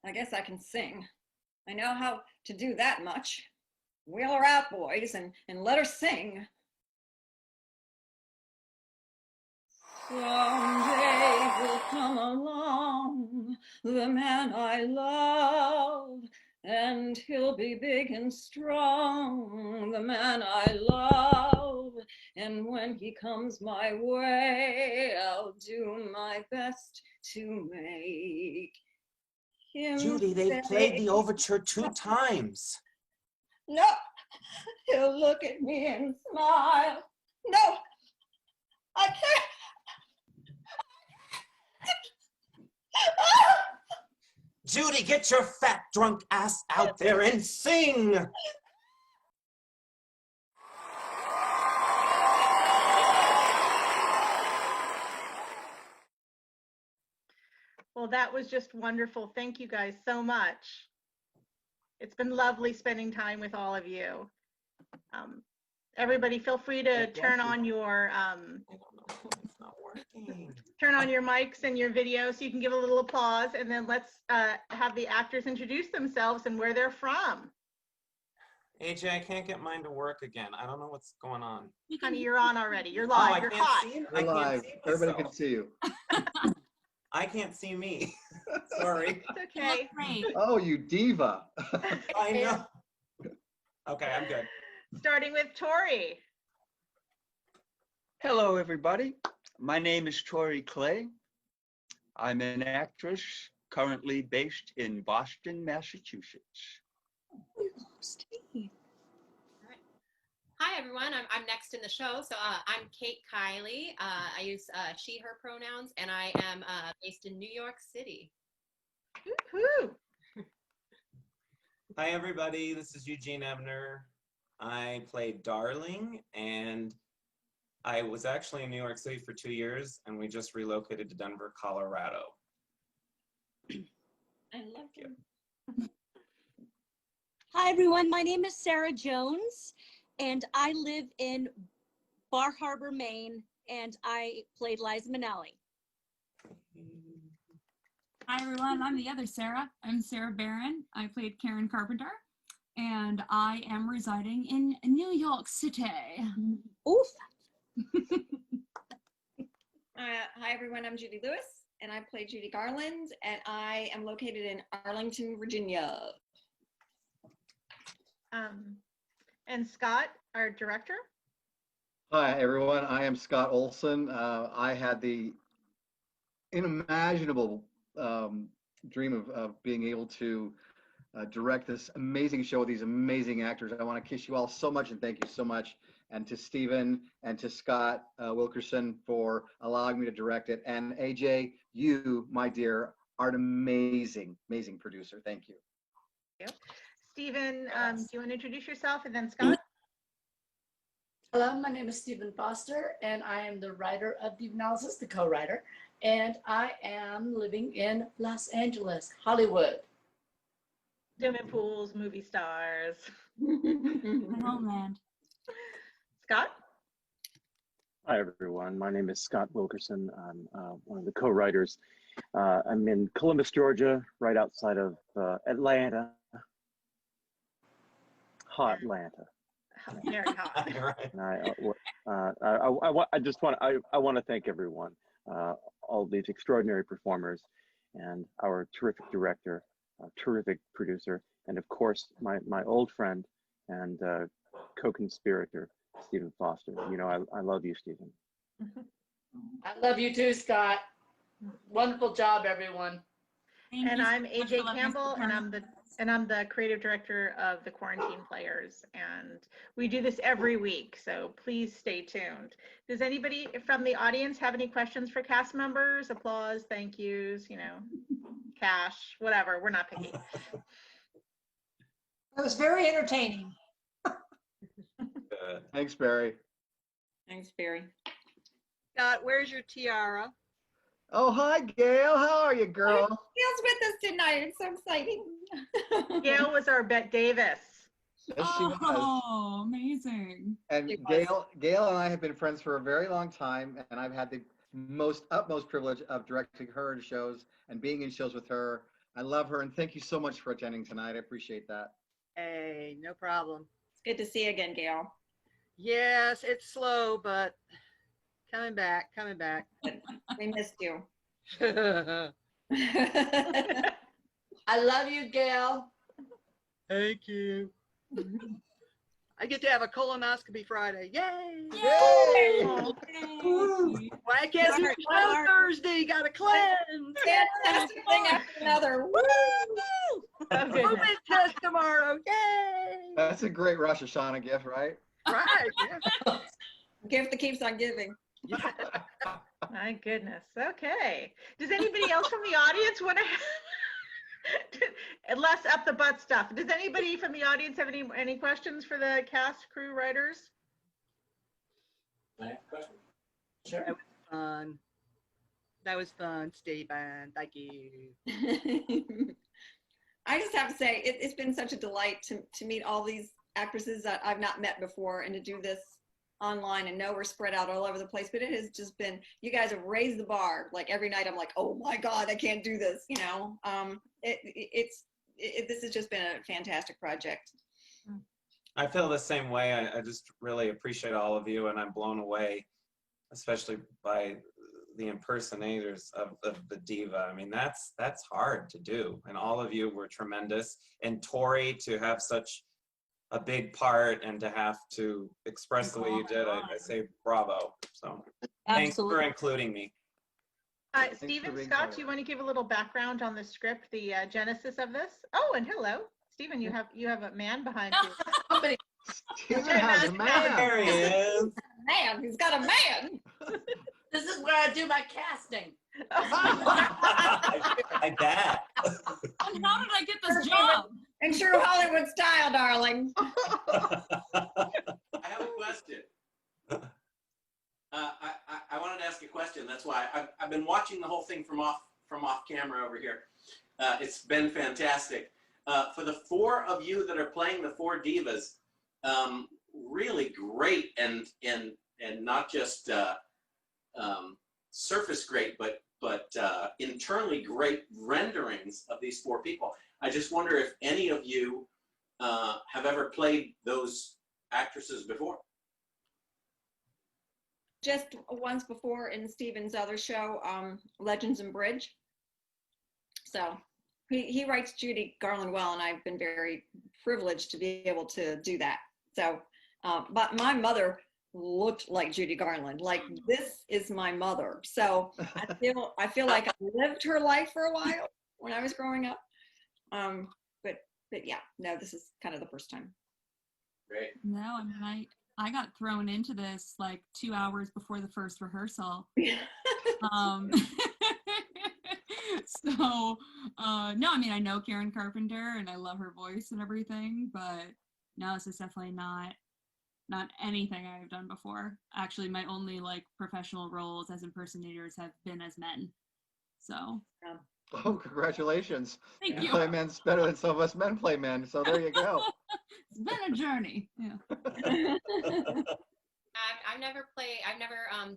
I guess I can sing. I know how to do that much. Wheel her out, boys, and let her sing. Someday will come along the man I love, and he'll be big and strong, the man I love. And when he comes my way, I'll do my best to make him Judy, they've played the overture 2 times. No, he'll look at me and smile. No, I can't. Judy, get your fat, drunk ass out there and sing! Well, that was just wonderful. Thank you guys so much. It's been lovely spending time with all of you. Everybody, feel free to turn on your It's not working. turn on your mics and your video so you can give a little applause, and then let's have the actors introduce themselves and where they're from. AJ, I can't get mine to work again. I don't know what's going on. Honey, you're on already. You're live. You're hot. You're live. Everybody can see you. I can't see me. Sorry. It's okay. Great. Oh, you diva. I know. Okay, I'm good. Starting with Tori. Hello, everybody. My name is Tori Clay. I'm an actress currently based in Boston, Massachusetts. Hi, everyone. I'm next in the show. So I'm Cait Kiley. I use she, her pronouns, and I am based in New York City. Woo-hoo. Hi, everybody. This is Eugene Ebner. I played Darling, and I was actually in New York City for 2 years, and we just relocated to Denver, Colorado. I love you. Hi, everyone. My name is Sara Jones, and I live in Bar Harbor, Maine, and I played Liza Minnelli. Hi, everyone. I'm the other Sara. I'm Sara Barron. I played Karen Carpenter, and I am residing in New York City. Oof. Hi, everyone. I'm Judy Lewis, and I play Judy Garland, and I am located in Arlington, Virginia. And Scott, our director. Hi, everyone. I am Scott Olson. I had the unimaginable dream of being able to direct this amazing show with these amazing actors. I want to kiss you all so much and thank you so much. And to Stephen and to Scott Wilkerson for allowing me to direct it. And AJ, you, my dear, are an amazing, amazing producer. Thank you. Thank you. Stephen, do you want to introduce yourself, and then Scott? Hello, my name is Stephen Foster, and I am the writer of Divanalysis, the co-writer, and I am living in Los Angeles, Hollywood. Swimming pools, movie stars. My homeland. Scott? Hi, everyone. My name is Scott Wilkerson. I'm one of the co-writers. I'm in Columbus, Georgia, right outside of Atlanta. Hot Atlanta. Very hot. And I want to thank everyone, all these extraordinary performers, and our terrific director, terrific producer, and of course my old friend and co-conspirator, Stephen Foster. You know, I love you, Stephen. I love you too, Scott. Wonderful job, everyone. And I'm AJ Campbell, and I'm the creative director of the Quarantine Players, and we do this every week, so please stay tuned. Does anybody from the audience have any questions for cast members? Applause, thank yous, you know, cash, whatever. We're not picky. It was very entertaining. Thanks, Barry. Thanks, Barry. Scott, where's your tiara? Oh, hi, Gail. How are you, girl? Gail's with us tonight. It's so exciting. Gail was our Bette Davis. Yes, she was. Oh, amazing. And Gail and I have been friends for a very long time, and I've had the utmost privilege of directing her in shows and being in shows with her. I love her, and thank you so much for attending tonight. I appreciate that. Hey, no problem. It's good to see you again, Gail. Yes, it's slow, but coming back. We missed you. I love you, Gail. Thank you. I get to have a colonoscopy Friday. Yay! Yay! Why I can't do it on Thursday? Got to cleanse. Fantastic thing after another. Woo! COVID test tomorrow. Yay! That's a great Rosh Hashanah gift, right? Right. Yeah. Gift that keeps on giving. My goodness. Okay. Does anybody else from the audience want to less up the butt stuff? Does anybody from the audience have any questions for the cast, crew, writers? I have a question. Sure. That was fun, Stephen. Thank you. I just have to say, it's been such a delight to meet all these actresses that I've not met before, and to do this online and know we're spread out all over the place. But it has just been, you guys have raised the bar. Like every night I'm like, oh my God, I can't do this, you know. This has just been a fantastic project. I feel the same way. I just really appreciate all of you, and I'm blown away, especially by the impersonators of the Diva. I mean, that's hard to do, and all of you were tremendous. And Tori, to have such a big part and to have to express the way you did, I say bravo. So thanks for including me. Stephen, Scott, do you want to give a little background on the script, the genesis of this? Oh, and hello, Stephen, you have a man behind you. Stephen has a man. There he is. Man, he's got a man. This is where I do my casting. I bet. And how did I get this job? In true Hollywood style, darling. I have a question. I wanted to ask a question. That's why I've been watching the whole thing from off camera over here. It's been fantastic. For the four of you that are playing the four divas, really great and not just surface great, but internally great renderings of these four people. I just wonder if any of you have ever played those actresses before. Just once before in Stephen's other show, Legends and Bridge. So he writes Judy Garland well, and I've been very privileged to be able to do that. So, but my mother looked like Judy Garland. Like, this is my mother. So I feel like I lived her life for a while when I was growing up. But yeah, no, this is kind of the first time. Great. No, I mean, I got thrown into this like 2 hours before the first rehearsal. So, no, I mean, I know Karen Carpenter and I love her voice and everything, but no, this is definitely not anything I've done before. Actually, my only like professional roles as impersonators have been as men. So. Oh, congratulations. Thank you you. play men's better than some of us men play men. So there you go. It's been a journey. Yeah. I've never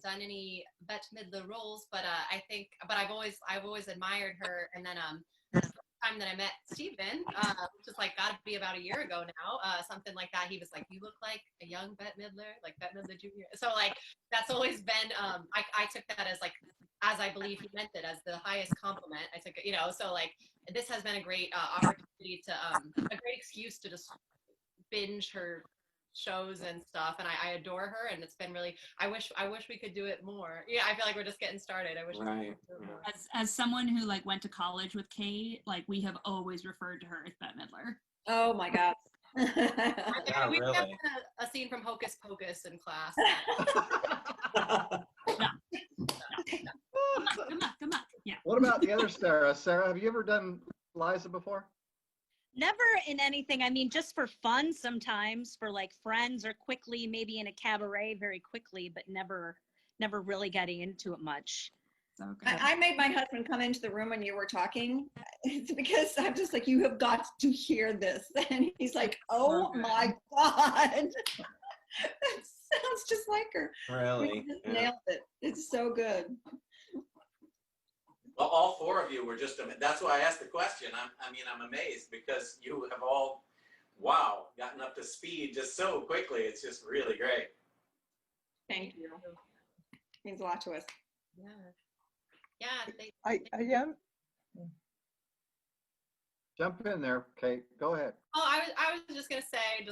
done any Bette Midler roles, but I've always admired her. And then the time that I met Stephen, which is like got to be about a year ago now, something like that. He was like, "You look like a young Bette Midler, like Bette Midler Jr." So like that's always been. I took that as like, as I believe he meant it, as the highest compliment. I took it, you know. So like this has been a great opportunity to a great excuse to just binge her shows and stuff, and I adore her, and it's been really, I wish we could do it more. Yeah, I feel like we're just getting started. I wish we could do it more. As someone who like went to college with Cait, like we have always referred to her as Bette Midler. Oh my God. We have a scene from Hocus Pocus in class. Come on. Yeah. What about the other Sara? Sara, have you ever done Liza before? Never in anything. I mean, just for fun sometimes, for like friends or quickly, maybe in a cabaret very quickly, but never really getting into it much. Okay. I made my husband come into the room when you were talking because I'm just like, you have got to hear this. And he's like, oh my God. That sounds just like her. Really? You just nailed it. It's so good. Well, all four of you were just, that's why I asked the question. I'm amazed because you have all, wow, gotten up to speed just so quickly. It's just really great. Thank you. Means a lot to us. Yeah. Yeah. I am. Jump in there, Cait. Go ahead. Oh, I was just gonna say,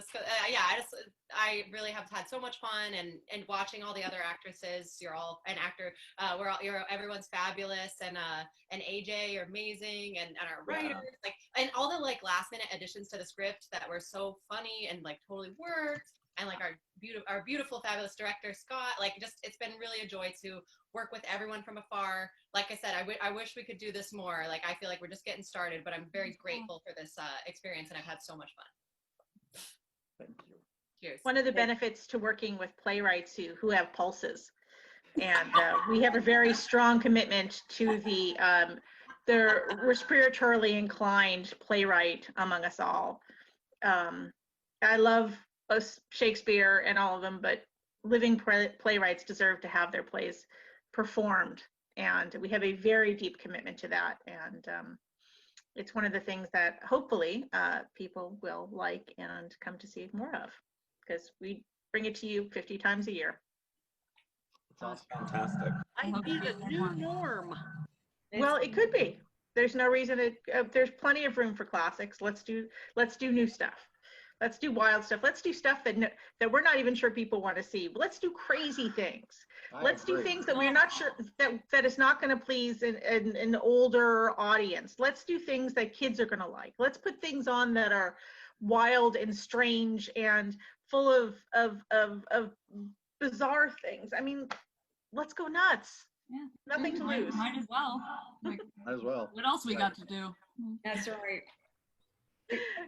I really have had so much fun and watching all the other actresses. You're all an actor. Everyone's fabulous, and AJ, you're amazing, and our writers, and all the like last minute additions to the script that were so funny and like totally worked. And like our beautiful, fabulous director, Scott, like just, it's been really a joy to work with everyone from afar. Like I said, I wish we could do this more. Like, I feel like we're just getting started, but I'm very grateful for this experience, and I've had so much fun. Thank you. Cheers. One of the benefits to working with playwrights who have pulses, and we have a very strong commitment to the respiratorily inclined playwright among us all. I love Shakespeare and all of them, but living playwrights deserve to have their plays performed, and we have a very deep commitment to that, and it's one of the things that hopefully people will like and come to see more of, because we bring it to you 50 times a year. Sounds fantastic. Might be the new norm. Well, it could be. There's no reason there's plenty of room for classics. Let's do new stuff. Let's do wild stuff. Let's do stuff that we're not even sure people want to see. Let's do crazy things. Let's do things that we're not sure that is not going to please an older audience. Let's do things that kids are going to like. Let's put things on that are wild and strange and full of bizarre things. I mean, let's go nuts. Yeah. Nothing to lose. Might as well. Might as well. What else we got to do? That's right.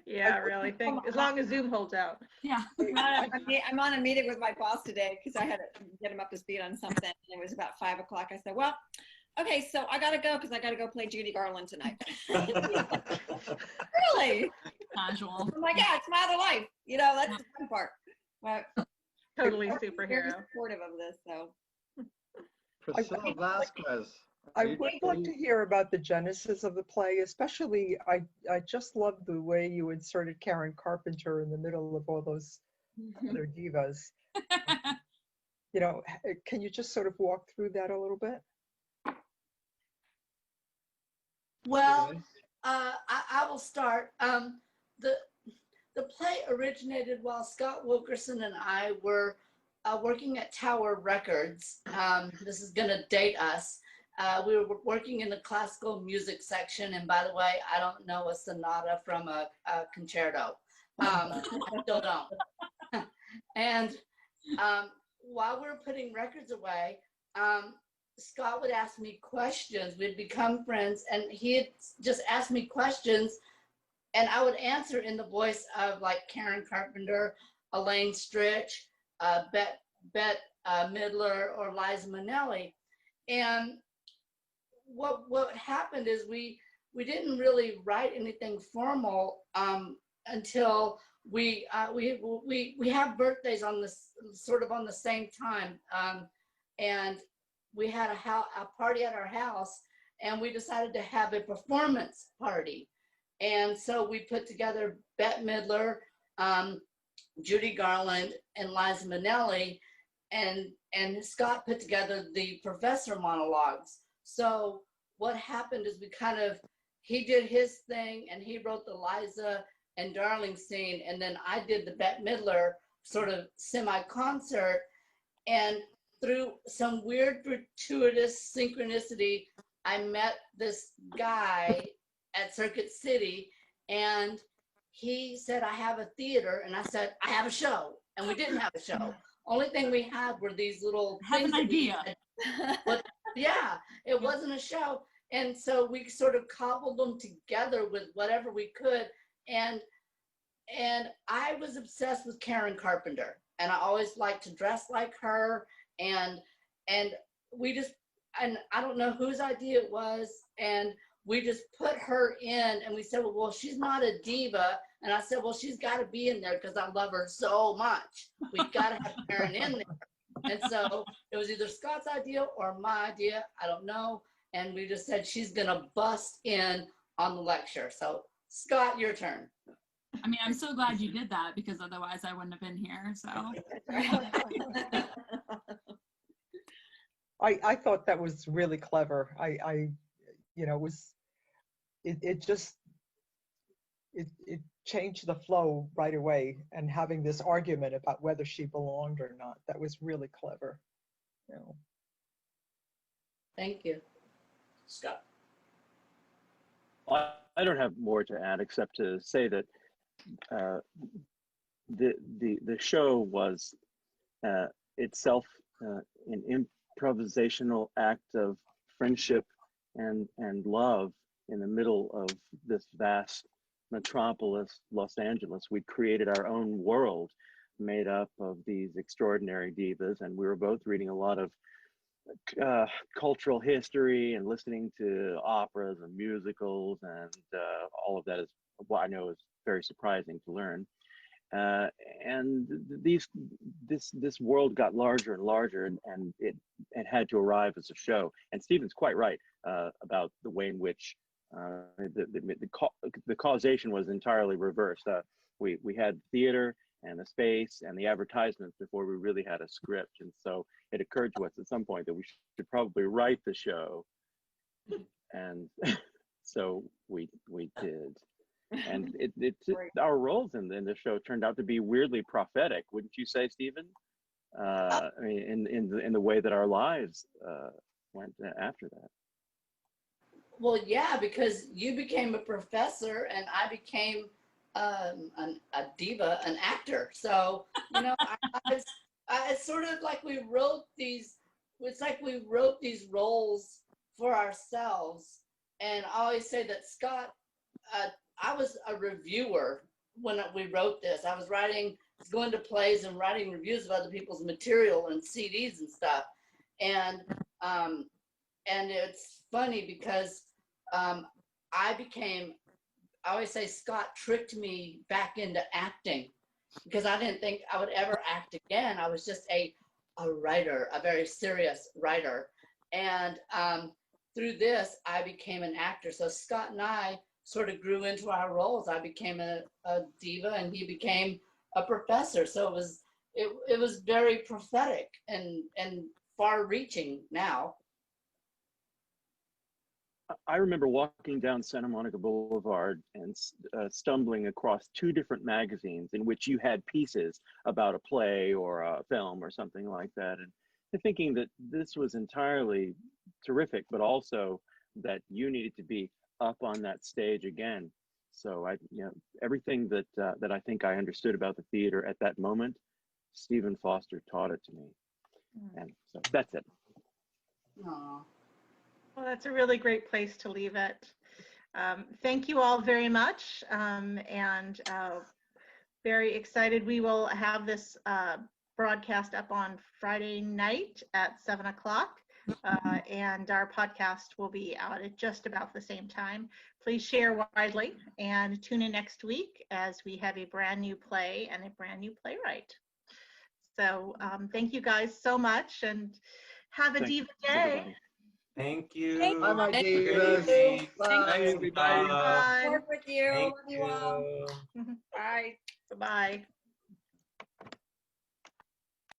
Yeah, really. As long as Zoom holds out. Yeah. I'm on a meeting with my boss today because I had to get him up to speed on something. And it was about 5 o'clock. I said, well, okay, so I got to go because I got to go play Judy Garland tonight. Really? Casual. I'm like, yeah, it's my other life. You know, that's the fun part. But totally I'm superhero. Very supportive of this, so. Priscilla Vasquez. I would love to hear about the genesis of the play, especially I just love the way you inserted Karen Carpenter in the middle of all those other divas. You know, can you just sort of walk through that a little bit? Well, I will start. The play originated while Scott Wilkerson and I were working at Tower Records. This is going to date us. We were working in the classical music section, and by the way, I don't know a sonata from a concerto. Still don't. And while we were putting records away, Scott would ask me questions. We'd become friends, and he'd just ask me questions, and I would answer in the voice of like Karen Carpenter, Elaine Stritch, Bette Midler, or Liza Minnelli. And what happened is we didn't really write anything formal until we have birthdays on this sort of on the same time, and we had a party at our house, and we decided to have a performance party, and so we put together Bette Midler, Judy Garland, and Liza Minnelli, and Scott put together the professor monologues. So what happened is he did his thing, and he wrote the Liza and Darling scene, and then I did the Bette Midler sort of semi-concert, and through some weird gratuitous synchronicity, I met this guy at Circuit City, and he said, I have a theater, and I said, I have a show, and we didn't have a show. Only thing we had were these little Have an idea. But yeah, it wasn't a show. And so we sort of cobbled them together with whatever we could. And I was obsessed with Karen Carpenter, and I always liked to dress like her. And we just, and I don't know whose idea it was, and we just put her in, and we said, well, she's not a diva. And I said, well, she's got to be in there because I love her so much. We've got to have Karen in there. And so it was either Scott's idea or my idea. I don't know. And we just said, she's going to bust in on the lecture. So Scott, your turn. I mean, I'm so glad you did that because otherwise I wouldn't have been here. So I thought that was really clever. It changed the flow right away, and having this argument about whether she belonged or not, that was really clever. Thank you. Scott. I don't have more to add except to say that the show was itself an improvisational act of friendship and love in the middle of this vast metropolis, Los Angeles. We created our own world made up of these extraordinary divas, and we were both reading a lot of cultural history and listening to operas and musicals, and all of that is what I know is very surprising to learn. And this world got larger and larger, and it had to arrive as a show. And Stephen's quite right about the way in which the causation was entirely reversed. We had theater and the space and the advertisements before we really had a script, and so it occurred to us at some point that we should probably write the show, and so we did. And our roles in the show turned out to be weirdly prophetic, wouldn't you say, Stephen? I mean, in the way that our lives went after that. Well, yeah, because you became a professor and I became a diva, an actor. So, it's sort of like we wrote these. It's like we wrote these roles for ourselves. And I always say that Scott. I was a reviewer when we wrote this. I was going to plays and writing reviews of other people's material and CDs and stuff. And it's funny because I always say Scott tricked me back into acting because I didn't think I would ever act again. I was just a writer, a very serious writer. And through this, I became an actor. So Scott and I sort of grew into our roles. I became a diva and he became a professor. So it was very prophetic and far reaching now. I remember walking down Santa Monica Boulevard and stumbling across two different magazines in which you had pieces about a play or a film or something like that. And thinking that this was entirely terrific, but also that you needed to be up on that stage again. So everything that I think I understood about the theater at that moment, Stephen Foster taught it to me. And so that's it. Aww. Well, that's a really great place to leave it. Thank you all very much, and very excited. We will have this broadcast up on Friday night at 7 o'clock. And our podcast will be out at just about the same time. Please share widely and tune in next week as we have a brand new play and a brand new playwright. So thank you guys so much and have a Diva Day. Thank you. Bye, my divas. Bye, everybody. Bye. Work with you. Thank Love you all. you. Bye. Bye-bye.